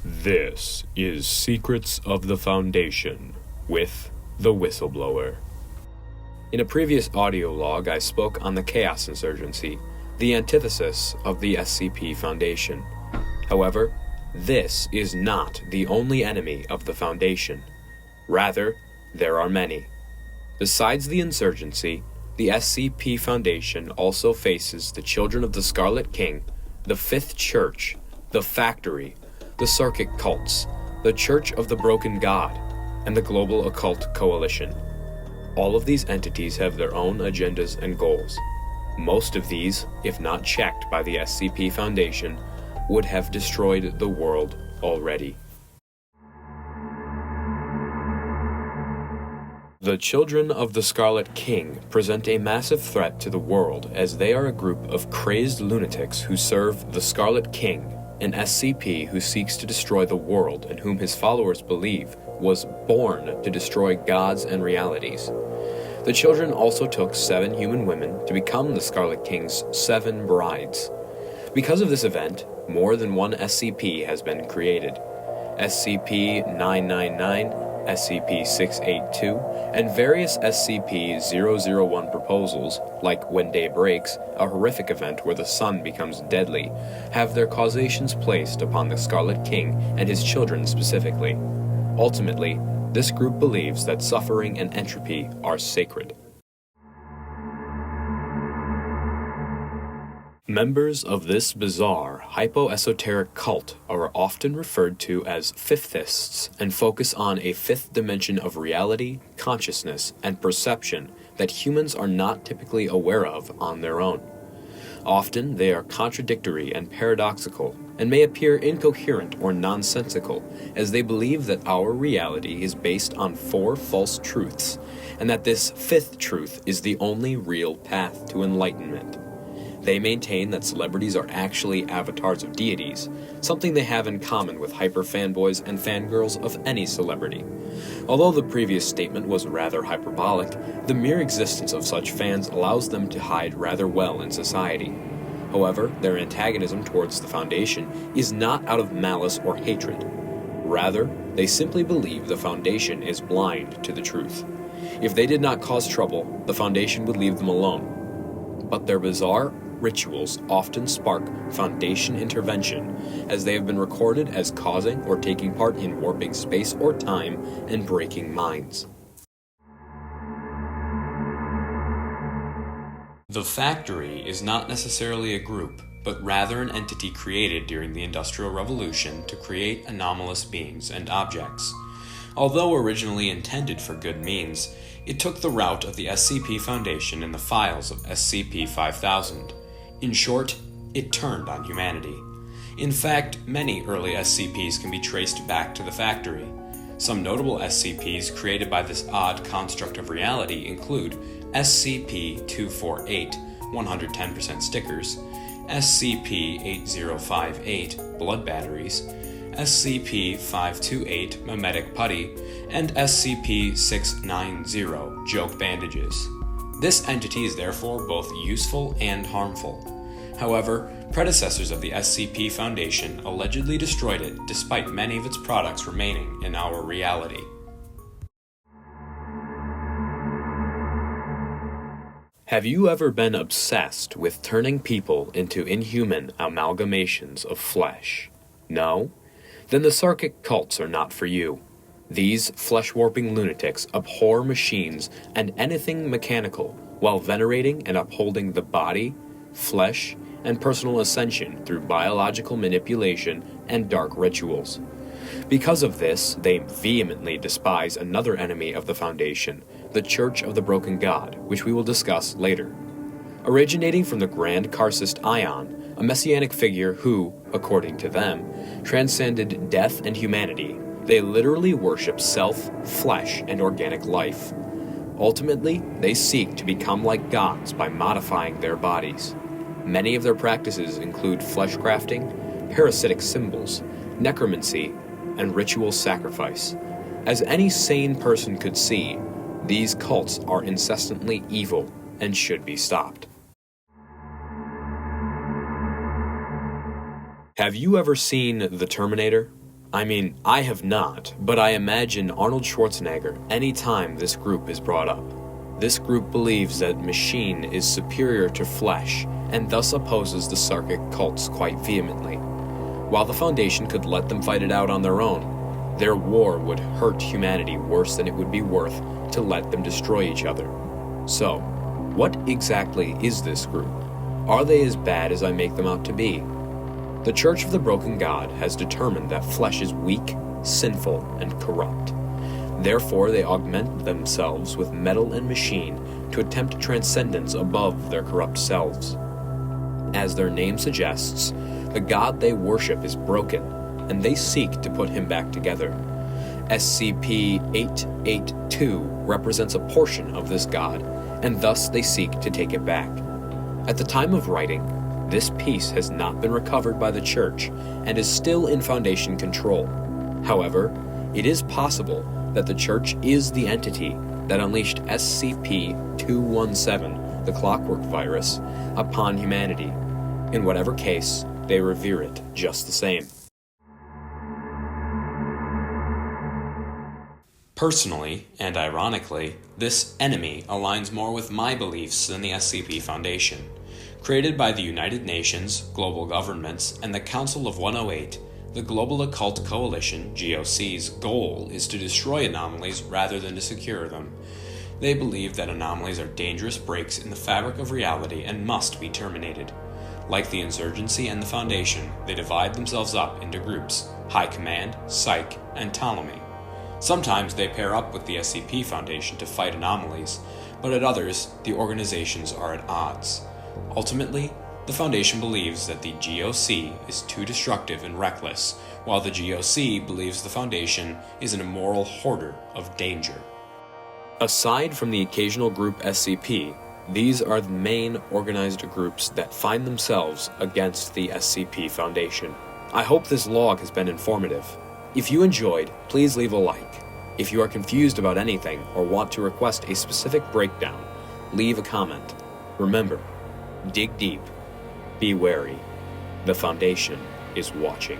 This is Secrets of the Foundation with the Whistleblower. In a previous audio log, I spoke on the Chaos Insurgency, the antithesis of the SCP Foundation. However, this is not the only enemy of the Foundation. Rather, there are many. Besides the insurgency, the SCP Foundation also faces the Children of the Scarlet King, the Fifth Church, the Factory, the Sarkic cults, the Church of the Broken God, and the Global Occult Coalition. All of these entities have their own agendas and goals. Most of these, if not checked by the SCP Foundation, would have destroyed the world already. The Children of the Scarlet King present a massive threat to the world as they are a group of crazed lunatics who serve the Scarlet King, an SCP who seeks to destroy the world and whom his followers believe was born to destroy gods and realities. The children also took 7 human women to become the Scarlet King's 7 brides. Because of this event, more than one SCP has been created. SCP-999, SCP-682, and various SCP-001 proposals, like When Day Breaks, a horrific event where the sun becomes deadly, have their causations placed upon the Scarlet King and his children specifically. Ultimately, this group believes that suffering and entropy are sacred. Members of this bizarre, hypo-esoteric cult are often referred to as Fifthists and focus on a fifth dimension of reality, consciousness, and perception that humans are not typically aware of on their own. Often, they are contradictory and paradoxical, and may appear incoherent or nonsensical, as they believe that our reality is based on 4 false truths, and that this 5th truth is the only real path to enlightenment. They maintain that celebrities are actually avatars of deities, something they have in common with hyper-fanboys and fangirls of any celebrity. Although the previous statement was rather hyperbolic, the mere existence of such fans allows them to hide rather well in society. However, their antagonism towards the Foundation is not out of malice or hatred. Rather, they simply believe the Foundation is blind to the truth. If they did not cause trouble, the Foundation would leave them alone. But their bizarre rituals often spark Foundation intervention, as they have been recorded as causing or taking part in warping space or time and breaking minds. The Factory is not necessarily a group, but rather an entity created during the Industrial Revolution to create anomalous beings and objects. Although originally intended for good means, it took the route of the SCP Foundation in the files of SCP 5000. In short, it turned on humanity. In fact, many early SCPs can be traced back to the Factory. Some notable SCPs created by this odd construct of reality include SCP-248, 110% stickers, SCP-8058, blood batteries, SCP-528, mimetic putty, and SCP-690, joke bandages. This entity is therefore both useful and harmful. However, predecessors of the SCP Foundation allegedly destroyed it despite many of its products remaining in our reality. Have you ever been obsessed with turning people into inhuman amalgamations of flesh? No? Then the Sarkic cults are not for you. These flesh-warping lunatics abhor machines and anything mechanical, while venerating and upholding the body, flesh, and personal ascension through biological manipulation and dark rituals. Because of this, they vehemently despise another enemy of the Foundation, the Church of the Broken God, which we will discuss later. Originating from the Grand Karcist Ion, a messianic figure who, according to them, transcended death and humanity, they literally worship self, flesh, and organic life. Ultimately, they seek to become like gods by modifying their bodies. Many of their practices include flesh crafting, parasitic symbols, necromancy, and ritual sacrifice. As any sane person could see, these cults are incessantly evil and should be stopped. Have you ever seen The Terminator? I mean, I have not, but I imagine Arnold Schwarzenegger anytime this group is brought up. This group believes that machine is superior to flesh, and thus opposes the Sarkic cults quite vehemently. While the Foundation could let them fight it out on their own, their war would hurt humanity worse than it would be worth to let them destroy each other. So, what exactly is this group? Are they as bad as I make them out to be? The Church of the Broken God has determined that flesh is weak, sinful, and corrupt. Therefore, they augment themselves with metal and machine to attempt transcendence above their corrupt selves. As their name suggests, the God they worship is broken, and they seek to put him back together. SCP-882 represents a portion of this God, and thus they seek to take it back. At the time of writing, this piece has not been recovered by the Church and is still in Foundation control. However, it is possible that the Church is the entity that unleashed SCP-217, the Clockwork Virus, upon humanity. In whatever case, they revere it just the same. Personally, and ironically, this enemy aligns more with my beliefs than the SCP Foundation. Created by the United Nations, global governments, and the Council of 108, the Global Occult Coalition, GOC's, goal is to destroy anomalies rather than to secure them. They believe that anomalies are dangerous breaks in the fabric of reality and must be terminated. Like the Insurgency and the Foundation, they divide themselves up into groups: High Command, Psych, and Ptolemy. Sometimes they pair up with the SCP Foundation to fight anomalies, but at others, the organizations are at odds. Ultimately, the Foundation believes that the GOC is too destructive and reckless, while the GOC believes the Foundation is an immoral hoarder of danger. Aside from the occasional group SCP, these are the main organized groups that find themselves against the SCP Foundation. I hope this log has been informative. If you enjoyed, please leave a like. If you are confused about anything or want to request a specific breakdown, leave a comment. Remember, dig deep, be wary. The Foundation is watching.